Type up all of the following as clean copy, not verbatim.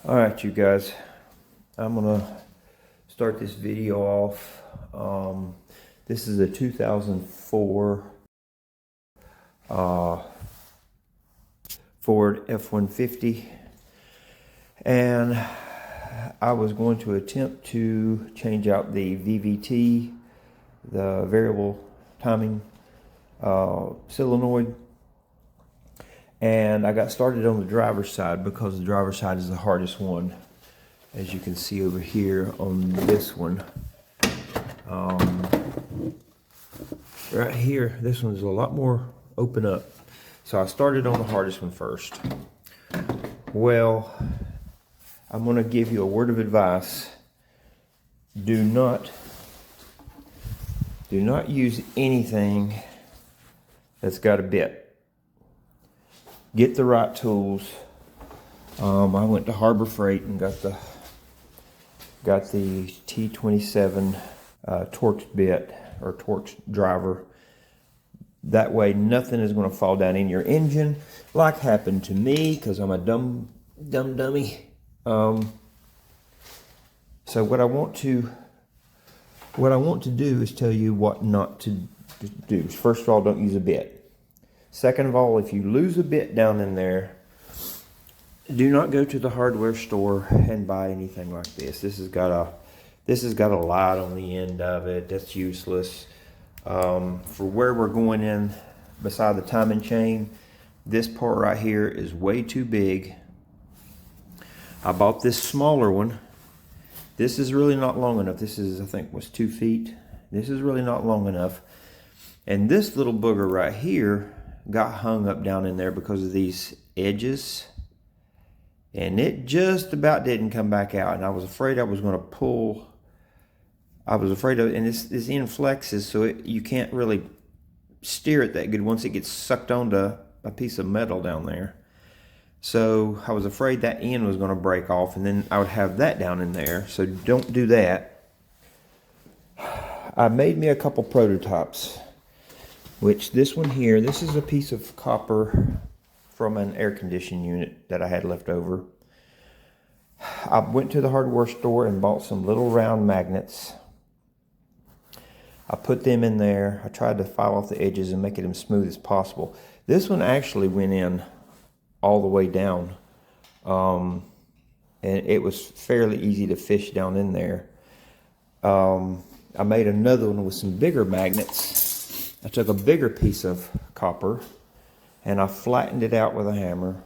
Alright, you guys, I'm gonna start this video off. This is a 2004 Ford F-150, and I was going to attempt to change out the VVT, the variable timing solenoid. And I got started on the driver's side because the driver's side is the hardest one, as you can see over here on this one. Right here, this one's a lot more open up. So I started on the hardest one first. Well, I'm going to give you a word of advice. Do not use anything that's got a bit. Get the right tools. I went to Harbor Freight and got the T27 Torx bit or Torx driver. That way nothing is going to fall down in your engine like happened to me, because I'm a dummy. So what I want to do is tell you what not to do. First of all, don't use a bit. Second of all, if you lose a bit down in there, do not go to the hardware store and buy anything like this. This has got a light on the end of it. That's useless. For where we're going in beside the timing chain, this part right here is way too big. I bought this smaller one. This is really not long enough. This is, I think, was 2 feet. This is really not long enough. And this little booger right here got hung up down in there because of these edges, and it just about didn't come back out, and I was afraid I was going to pull. I was afraid of, and this end flexes, so you can't really steer it that good once it gets sucked onto a piece of metal down there. So I was afraid that end was going to break off, and then I would have that down in there. So don't do that. I made me a couple prototypes. Which this one here, this is a piece of copper from an air conditioning unit that I had left over. I went to the hardware store and bought some little round magnets. I put them in there. I tried to file off the edges and make it as smooth as possible. This one actually went in all the way down. And it was fairly easy to fish down in there. I made another one with some bigger magnets. I took a bigger piece of copper and I flattened it out with a hammer,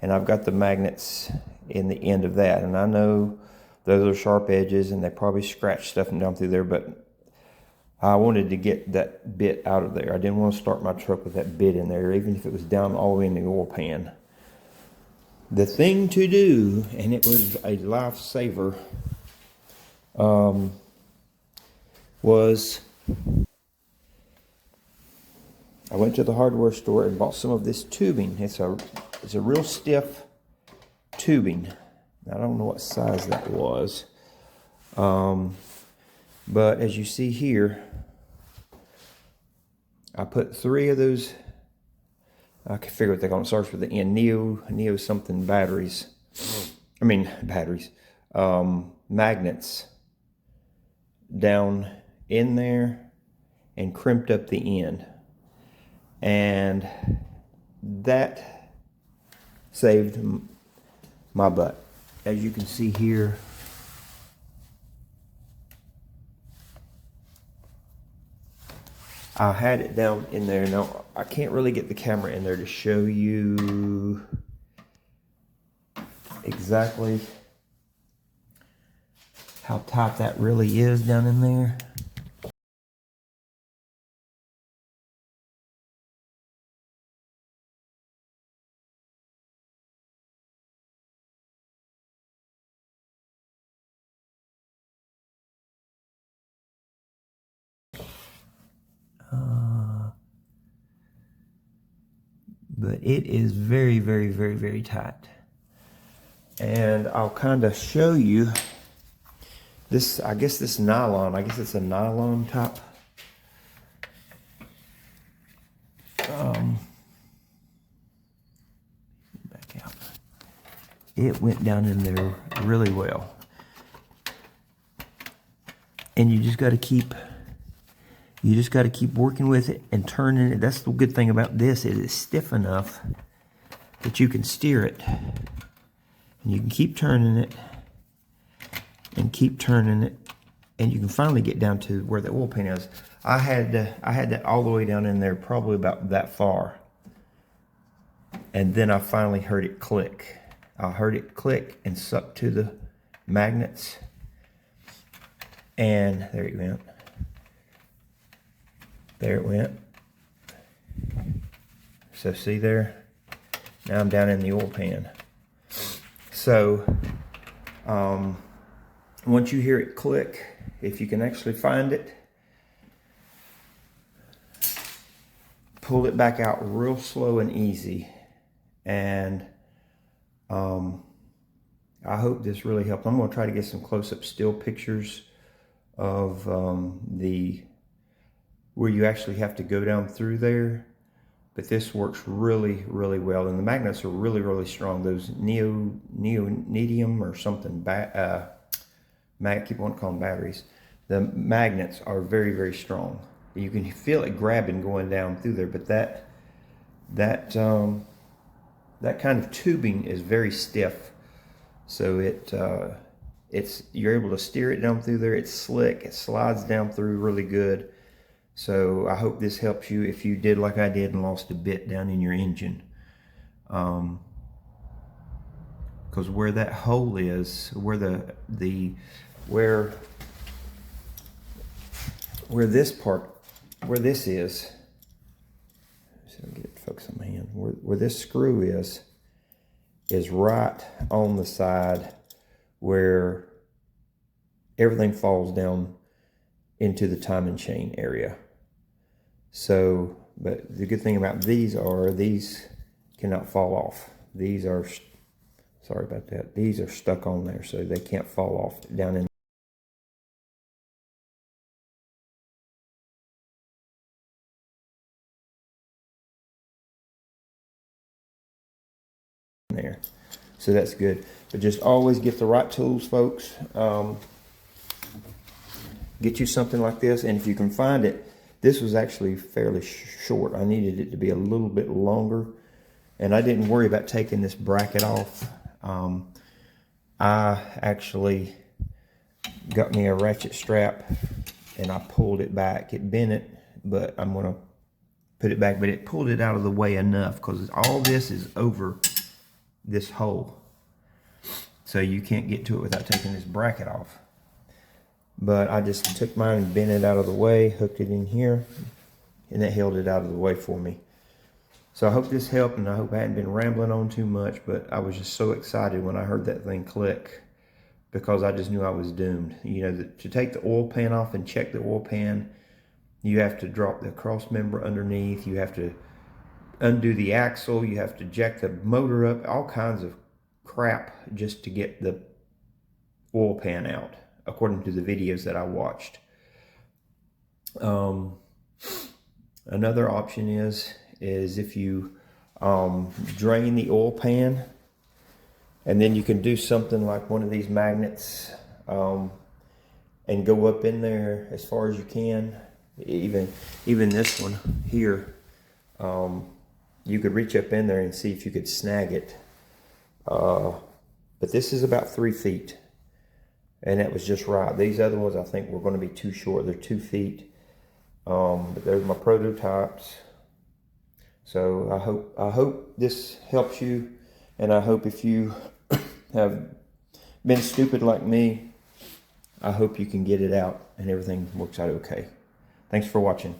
and I've got the magnets in the end of that. And I know those are sharp edges and they probably scratch stuff down through there, but I wanted to get that bit out of there. I didn't want to start my truck with that bit in there, even if it was down all the way in the oil pan. The thing to do, and it was a lifesaver, was I went to the hardware store and bought some of this tubing. It's a real stiff tubing. I don't know what size that was. But as you see here, I put 3 of those, I can figure what they call them, starts with the N, Neo something batteries. Magnets down in there and crimped up the end. And that saved my butt. As you can see here, I had it down in there. Now, I can't really get the camera in there to show you exactly how tight that really is down in there. But it is very, very, very, very tight. And I'll kind of show you this. I guess this nylon, I guess it's a nylon type. Back out. it went down in there really well. And you just got to keep working with it and turning it. That's the good thing about this. It is stiff enough that you can steer it. And you can keep turning it and keep turning it. And you can finally get down to where the oil pan is. I had that all the way down in there, probably about that far. And then I finally heard it click. I heard it click and suck to the magnets. And there it went. There it went. So see there? Now I'm down in the oil pan. So once you hear it click, if you can actually find it, pull it back out real slow and easy. And I hope this really helped. I'm going to try to get some close-up still pictures of where you actually have to go down through there. But this works really, really well. And the magnets are really, really strong. Those neodymium or something, keep on calling batteries. The magnets are very, very strong. You can feel it grabbing going down through there, but that kind of tubing is very stiff. So you're able to steer it down through there. It's slick. It slides down through really good. So I hope this helps you if you did like I did and lost a bit down in your engine. Because where that hole is, where this is, so I'll get it focused on my hand. Where this screw is right on the side where everything falls down into the timing chain area. So, but the good thing about these cannot fall off. These are, sorry about that, these are stuck on there, so they can't fall off down in there. So that's good. But just always get the right tools, folks. Get you something like this, and if you can find it, this was actually fairly short. I needed it to be a little bit longer, and I didn't worry about taking this bracket off. I actually got me a ratchet strap, and I pulled it back. It bent it, but I'm going to put it back. But it pulled it out of the way enough, because all this is over this hole. So you can't get to it without taking this bracket off. But I just took mine and bent it out of the way, hooked it in here, and that held it out of the way for me. So I hope this helped, and I hope I hadn't been rambling on too much, but I was just so excited when I heard that thing click, because I just knew I was doomed. You know, to take the oil pan off and check the oil pan, you have to drop the cross member underneath, you have to undo the axle, you have to jack the motor up, all kinds of crap just to get the oil pan out, according to the videos that I watched. Another option is if you drain the oil pan, and then you can do something like one of these magnets and go up in there as far as you can. Even this one here, you could reach up in there and see if you could snag it. But this is about 3 feet. And that was just right. These other ones I think were going to be too short. They're 2 feet. But there's my prototypes. So I hope this helps you, and I hope if you have been stupid like me, I hope you can get it out and everything works out okay. Thanks for watching.